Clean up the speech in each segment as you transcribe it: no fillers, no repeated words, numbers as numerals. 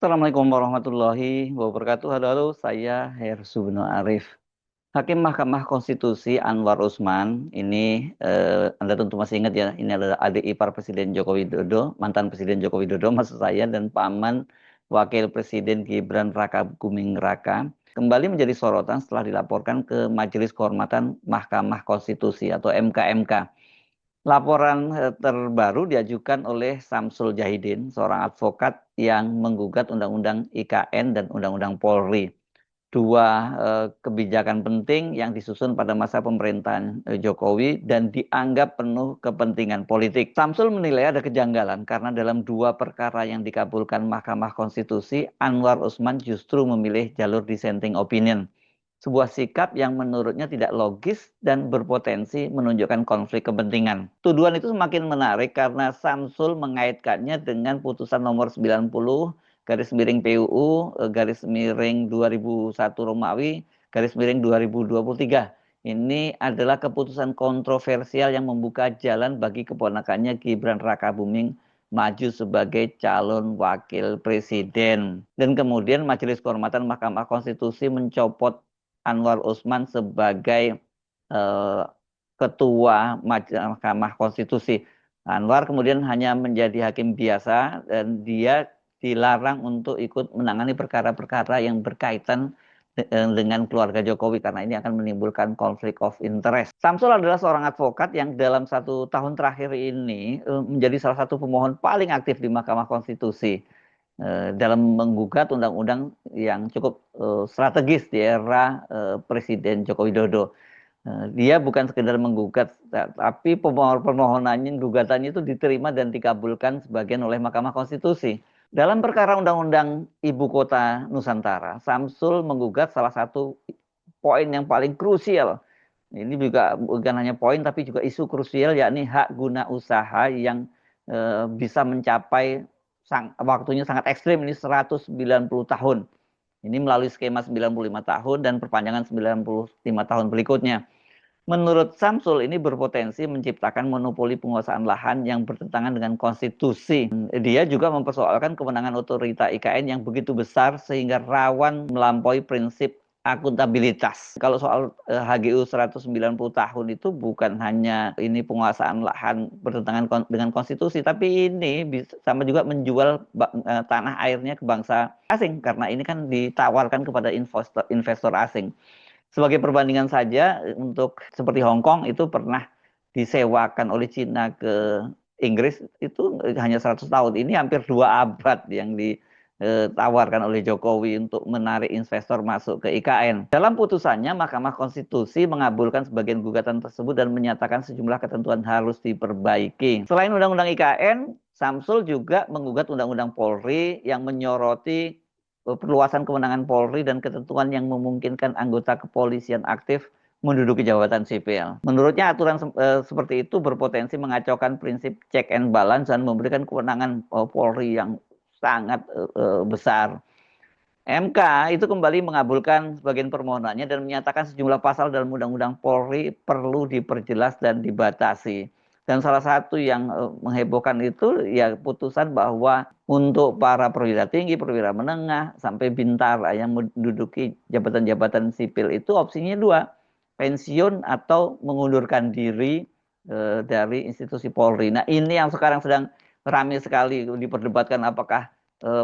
Assalamualaikum warahmatullahi wabarakatuh. Halo, halo, saya Hersu Beno Arif. Hakim Mahkamah Konstitusi Anwar Usman, ini Anda tentu masih ingat ya, ini adalah adik ipar Presiden Joko Widodo, mantan Presiden Joko Widodo maksud saya, dan paman Wakil Presiden Gibran Raka Buming Raka, kembali menjadi sorotan setelah dilaporkan ke Majelis Kehormatan Mahkamah Konstitusi atau MKMK. Laporan terbaru diajukan oleh Samsul Jahidin, seorang advokat yang menggugat Undang-Undang IKN dan Undang-Undang Polri. Dua kebijakan penting yang disusun pada masa pemerintahan Jokowi dan dianggap penuh kepentingan politik. Samsul menilai ada kejanggalan karena dalam dua perkara yang dikabulkan Mahkamah Konstitusi, Anwar Usman justru memilih jalur dissenting opinion. Sebuah sikap yang menurutnya tidak logis dan berpotensi menunjukkan konflik kepentingan. Tuduhan itu semakin menarik karena Samsul mengaitkannya dengan putusan nomor 90 garis miring PUU garis miring 2001 Romawi garis miring 2023. Ini adalah keputusan kontroversial yang membuka jalan bagi keponakannya Gibran Rakabuming maju sebagai calon wakil presiden. Dan kemudian Majelis Kehormatan Mahkamah Konstitusi mencopot Anwar Usman sebagai eh, ketua Mahkamah Konstitusi. Anwar kemudian hanya menjadi hakim biasa dan dia dilarang untuk ikut menangani perkara-perkara yang berkaitan dengan keluarga Jokowi karena ini akan menimbulkan konflik of interest. Samsul adalah seorang advokat yang dalam 1 tahun terakhir ini menjadi salah satu pemohon paling aktif di Mahkamah Konstitusi dalam menggugat undang-undang yang cukup strategis di era Presiden Joko Widodo. Dia bukan sekedar menggugat, tapi permohonannya, gugatannya itu diterima dan dikabulkan sebagian oleh Mahkamah Konstitusi. Dalam perkara Undang-Undang Ibu Kota Nusantara, Samsul menggugat salah satu poin yang paling krusial. Ini juga bukan hanya poin, tapi juga isu krusial, yakni hak guna usaha yang bisa mencapai waktunya sangat ekstrim, ini 190 tahun. Ini melalui skema 95 tahun dan perpanjangan 95 tahun berikutnya. Menurut Samsul, ini berpotensi menciptakan monopoli penguasaan lahan yang bertentangan dengan konstitusi. Dia juga mempersoalkan kewenangan otorita IKN yang begitu besar sehingga rawan melampaui prinsip akuntabilitas. Kalau soal HGU 190 tahun itu bukan hanya ini penguasaan lahan bertentangan dengan konstitusi, tapi ini sama juga menjual tanah airnya ke bangsa asing karena ini kan ditawarkan kepada investor, investor asing. Sebagai perbandingan saja, untuk seperti Hong Kong itu pernah disewakan oleh Cina ke Inggris itu hanya 100 tahun. Ini hampir 2 abad yang ditawarkan oleh Jokowi untuk menarik investor masuk ke IKN. Dalam putusannya, Mahkamah Konstitusi mengabulkan sebagian gugatan tersebut dan menyatakan sejumlah ketentuan harus diperbaiki. Selain Undang-Undang IKN, Samsul juga menggugat Undang-Undang Polri yang menyoroti perluasan kewenangan Polri dan ketentuan yang memungkinkan anggota kepolisian aktif menduduki jabatan sipil. Menurutnya aturan seperti itu berpotensi mengacaukan prinsip check and balance dan memberikan kewenangan Polri yang sangat besar. MK itu kembali mengabulkan sebagian permohonannya dan menyatakan sejumlah pasal dalam Undang-Undang Polri perlu diperjelas dan dibatasi. Dan salah satu yang menghebohkan itu ya putusan bahwa untuk para perwira tinggi, perwira menengah, sampai bintara yang menduduki jabatan-jabatan sipil itu opsinya dua, pensiun atau mengundurkan diri dari institusi Polri. Nah ini yang sekarang sedang ramai sekali diperdebatkan apakah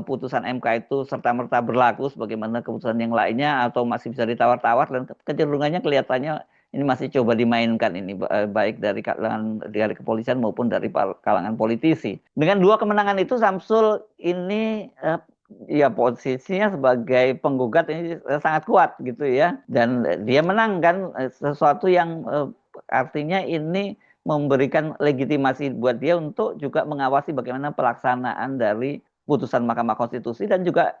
putusan MK itu serta-merta berlaku sebagaimana keputusan yang lainnya atau masih bisa ditawar-tawar dan kecenderungannya kelihatannya ini masih coba dimainkan ini baik dari kalangan dari kepolisian maupun dari kalangan politisi. Dengan dua kemenangan itu Samsul ini ya posisinya sebagai penggugat ini sangat kuat gitu ya dan dia menang kan sesuatu yang artinya ini memberikan legitimasi buat dia untuk juga mengawasi bagaimana pelaksanaan dari putusan Mahkamah Konstitusi dan juga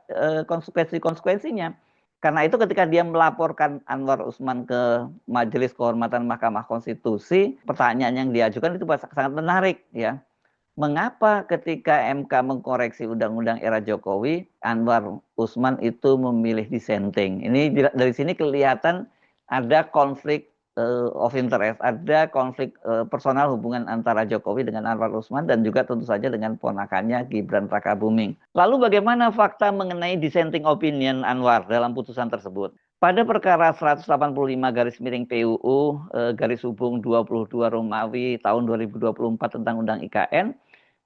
konsekuensi-konsekuensinya. Karena itu ketika dia melaporkan Anwar Usman ke Majelis Kehormatan Mahkamah Konstitusi, pertanyaan yang diajukan itu sangat menarik ya. Mengapa ketika MK mengkoreksi undang-undang era Jokowi, Anwar Usman itu memilih dissenting? Ini dari sini kelihatan ada konflik of interest, ada konflik personal hubungan antara Jokowi dengan Anwar Usman dan juga tentu saja dengan ponakannya Gibran Rakabuming. Lalu bagaimana fakta mengenai dissenting opinion Anwar dalam putusan tersebut? Pada perkara 185 garis miring PUU garis hubung 22 Romawi tahun 2024 tentang Undang IKN,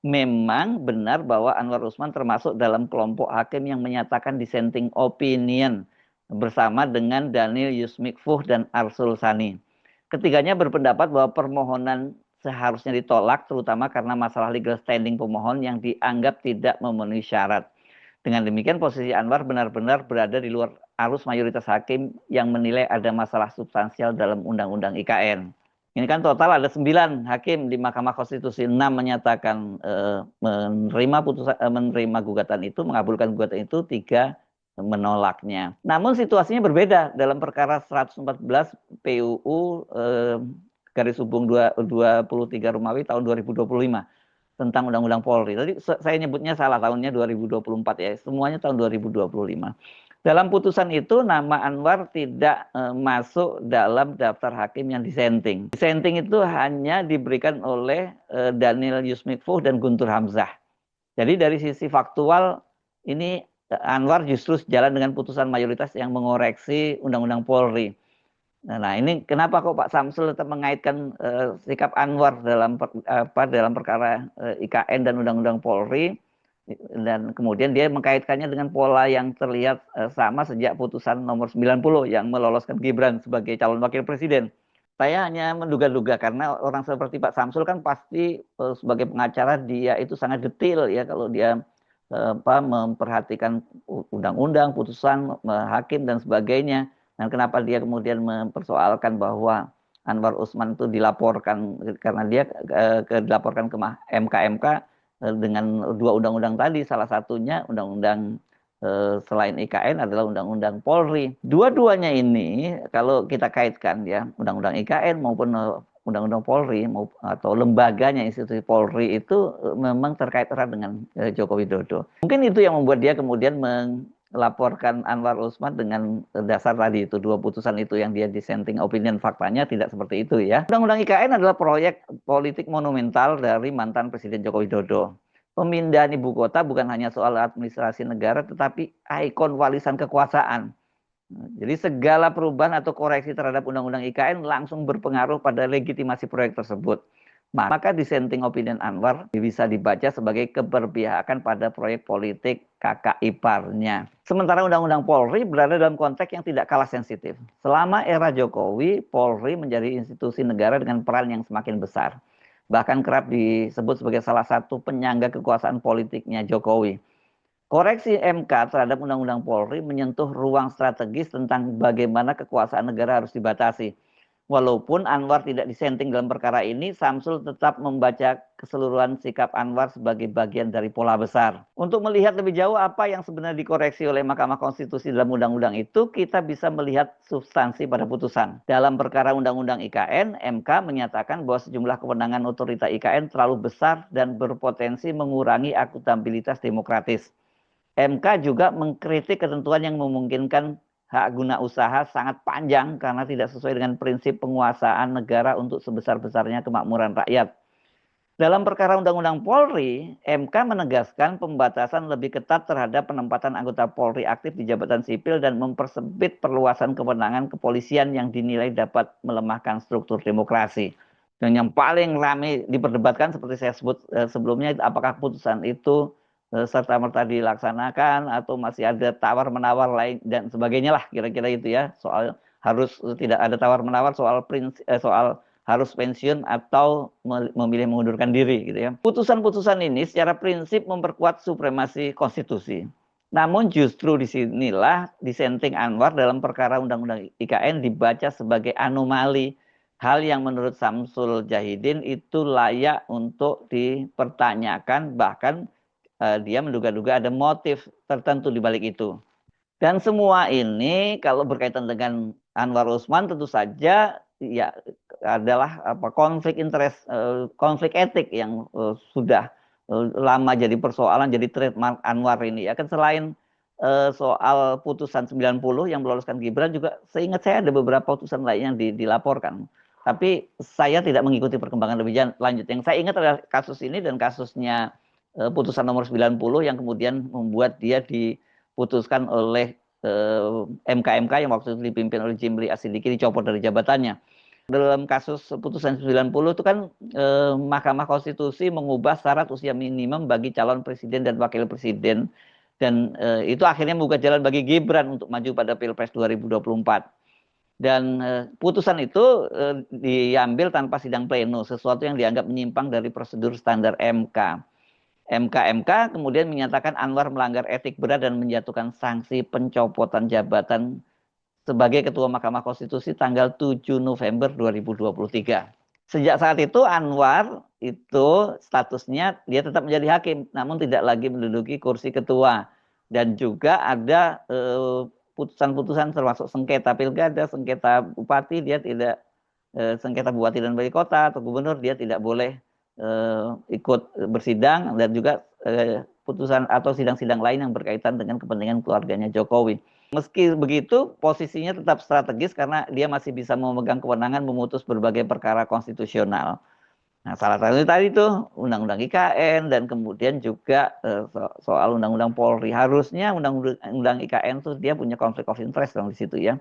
memang benar bahwa Anwar Usman termasuk dalam kelompok hakim yang menyatakan dissenting opinion bersama dengan Daniel Yusmikfuh dan Arsul Sani. Ketiganya berpendapat bahwa permohonan seharusnya ditolak, terutama karena masalah legal standing pemohon yang dianggap tidak memenuhi syarat. Dengan demikian posisi Anwar benar-benar berada di luar arus mayoritas hakim yang menilai ada masalah substansial dalam Undang-Undang IKN. Ini kan total ada 9 hakim di Mahkamah Konstitusi, 6 menyatakan menerima gugatan itu, mengabulkan gugatan itu, 3 menolaknya. Namun situasinya berbeda dalam perkara 114 PUU garis hubung 23 Romawi tahun 2025 tentang Undang-Undang Polri. Tadi saya nyebutnya salah, tahunnya 2024 ya, semuanya tahun 2025. Dalam putusan itu nama Anwar tidak masuk dalam daftar hakim yang dissenting. Dissenting itu hanya diberikan oleh Daniel Yusmikfuh dan Guntur Hamzah. Jadi dari sisi faktual ini Anwar justru sejalan dengan putusan mayoritas yang mengoreksi Undang-Undang Polri. Nah, ini kenapa kok Pak Samsul tetap mengaitkan sikap Anwar dalam perkara IKN dan Undang-Undang Polri, dan kemudian dia mengkaitkannya dengan pola yang terlihat sama sejak putusan nomor 90 yang meloloskan Gibran sebagai calon wakil presiden. Saya hanya menduga-duga karena orang seperti Pak Samsul kan pasti sebagai pengacara dia itu sangat detail ya kalau dia memperhatikan undang-undang, putusan, hakim dan sebagainya. Dan kenapa dia kemudian mempersoalkan bahwa Anwar Usman itu dilaporkan karena dia dilaporkan ke MK dengan 2 undang-undang tadi, salah satunya undang-undang selain IKN adalah Undang-Undang Polri. Dua-duanya ini kalau kita kaitkan ya, Undang-Undang IKN maupun Undang-Undang Polri atau lembaganya institusi Polri itu memang terkait erat dengan Joko Widodo. Mungkin itu yang membuat dia kemudian melaporkan Anwar Usman dengan dasar tadi itu 2 putusan itu yang dia dissenting opinion. Faktanya tidak seperti itu ya. Undang-Undang IKN adalah proyek politik monumental dari mantan Presiden Joko Widodo. Pemindahan ibu kota bukan hanya soal administrasi negara tetapi ikon warisan kekuasaan. Jadi segala perubahan atau koreksi terhadap Undang-Undang IKN langsung berpengaruh pada legitimasi proyek tersebut. Maka dissenting opinion Anwar bisa dibaca sebagai keberpihakan pada proyek politik kakak iparnya. Sementara Undang-Undang Polri berada dalam konteks yang tidak kalah sensitif. Selama era Jokowi, Polri menjadi institusi negara dengan peran yang semakin besar. Bahkan kerap disebut sebagai salah satu penyangga kekuasaan politiknya Jokowi. Koreksi MK terhadap Undang-Undang Polri menyentuh ruang strategis tentang bagaimana kekuasaan negara harus dibatasi. Walaupun Anwar tidak dissenting dalam perkara ini, Samsul tetap membaca keseluruhan sikap Anwar sebagai bagian dari pola besar. Untuk melihat lebih jauh apa yang sebenarnya dikoreksi oleh Mahkamah Konstitusi dalam undang-undang itu, kita bisa melihat substansi pada putusan. Dalam perkara Undang-Undang IKN, MK menyatakan bahwa sejumlah kewenangan otorita IKN terlalu besar dan berpotensi mengurangi akuntabilitas demokratis. MK juga mengkritik ketentuan yang memungkinkan hak guna usaha sangat panjang karena tidak sesuai dengan prinsip penguasaan negara untuk sebesar-besarnya kemakmuran rakyat. Dalam perkara Undang-Undang Polri, MK menegaskan pembatasan lebih ketat terhadap penempatan anggota Polri aktif di jabatan sipil dan mempersempit perluasan kewenangan kepolisian yang dinilai dapat melemahkan struktur demokrasi. Dan yang paling ramai diperdebatkan seperti saya sebut sebelumnya, apakah putusan itu serta-merta dilaksanakan atau masih ada tawar-menawar lain dan sebagainya lah, kira-kira itu ya. Soal harus tidak ada tawar-menawar soal harus pensiun atau memilih mengundurkan diri gitu ya. Putusan-putusan ini secara prinsip memperkuat supremasi konstitusi. Namun justru disinilah dissenting Anwar dalam perkara Undang-Undang IKN dibaca sebagai anomali. Hal yang menurut Samsul Jahidin itu layak untuk dipertanyakan, bahkan dia menduga-duga ada motif tertentu di balik itu. Dan semua ini kalau berkaitan dengan Anwar Usman tentu saja ya adalah konflik interest, konflik etik yang sudah lama jadi persoalan, jadi trademark Anwar ini ya kan. Selain soal putusan 90 yang meloloskan Gibran juga seingat saya ada beberapa putusan lain yang dilaporkan. Tapi saya tidak mengikuti perkembangan lebih lanjut. Yang saya ingat adalah kasus ini dan kasusnya putusan nomor 90 yang kemudian membuat dia diputuskan oleh MK-MK yang waktu itu dipimpin oleh Jimli Asidiki dicopot dari jabatannya. Dalam kasus putusan 90 itu kan Mahkamah Konstitusi mengubah syarat usia minimum bagi calon presiden dan wakil presiden dan itu akhirnya membuka jalan bagi Gibran untuk maju pada Pilpres 2024. Dan putusan itu diambil tanpa sidang pleno, sesuatu yang dianggap menyimpang dari prosedur standar MK. MK kemudian menyatakan Anwar melanggar etik berat dan menjatuhkan sanksi pencopotan jabatan sebagai Ketua Mahkamah Konstitusi tanggal 7 November 2023. Sejak saat itu Anwar itu statusnya dia tetap menjadi hakim, namun tidak lagi menduduki kursi ketua. Dan juga ada putusan-putusan termasuk sengketa pilkada, sengketa bupati, dia tidak sengketa bupati dan wali kota atau gubernur dia tidak boleh ikut bersidang dan juga putusan atau sidang-sidang lain yang berkaitan dengan kepentingan keluarganya Jokowi. Meski begitu, posisinya tetap strategis karena dia masih bisa memegang kewenangan memutus berbagai perkara konstitusional. Nah, salah satunya tadi itu Undang-Undang IKN dan kemudian juga soal Undang-Undang Polri. Harusnya Undang-Undang IKN itu dia punya konflik of interest dong di situ ya.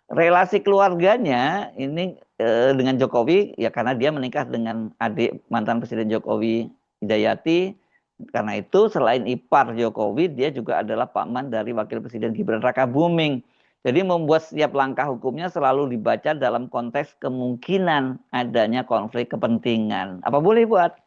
Relasi keluarganya ini dengan Jokowi ya karena dia menikah dengan adik mantan Presiden Jokowi Hidayati. Karena itu selain ipar Jokowi dia juga adalah paman dari Wakil Presiden Gibran Rakabuming. Jadi membuat setiap langkah hukumnya selalu dibaca dalam konteks kemungkinan adanya konflik kepentingan. Apa boleh buat?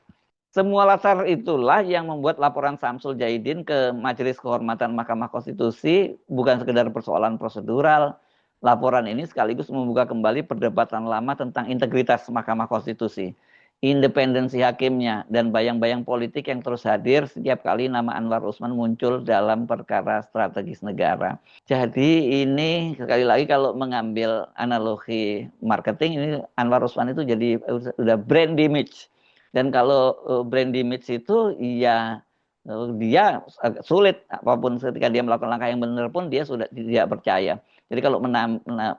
Semua latar itulah yang membuat laporan Samsul Jaidin ke Majelis Kehormatan Mahkamah Konstitusi bukan sekedar persoalan prosedural. Laporan ini sekaligus membuka kembali perdebatan lama tentang integritas Mahkamah Konstitusi, independensi hakimnya, dan bayang-bayang politik yang terus hadir setiap kali nama Anwar Usman muncul dalam perkara strategis negara. Jadi ini sekali lagi kalau mengambil analogi marketing ini Anwar Usman itu jadi udah brand image. Dan kalau brand image itu ya dia sulit apapun ketika dia melakukan langkah yang benar pun dia sudah tidak percaya. Jadi kalau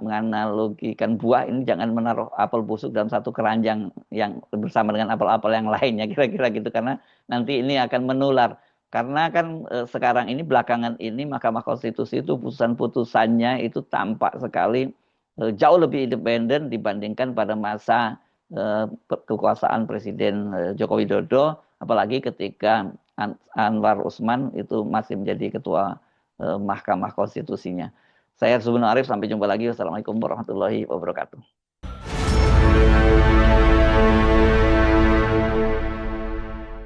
menganalogikan buah ini jangan menaruh apel busuk dalam satu keranjang yang bersama dengan apel-apel yang lainnya kira-kira gitu karena nanti ini akan menular. Karena kan sekarang ini belakangan ini Mahkamah Konstitusi itu putusan-putusannya itu tampak sekali jauh lebih independen dibandingkan pada masa kekuasaan Presiden Joko Widodo, apalagi ketika Anwar Usman itu masih menjadi ketua Mahkamah Konstitusinya. Saya Subno Arif, sampai jumpa lagi. Wassalamualaikum warahmatullahi wabarakatuh.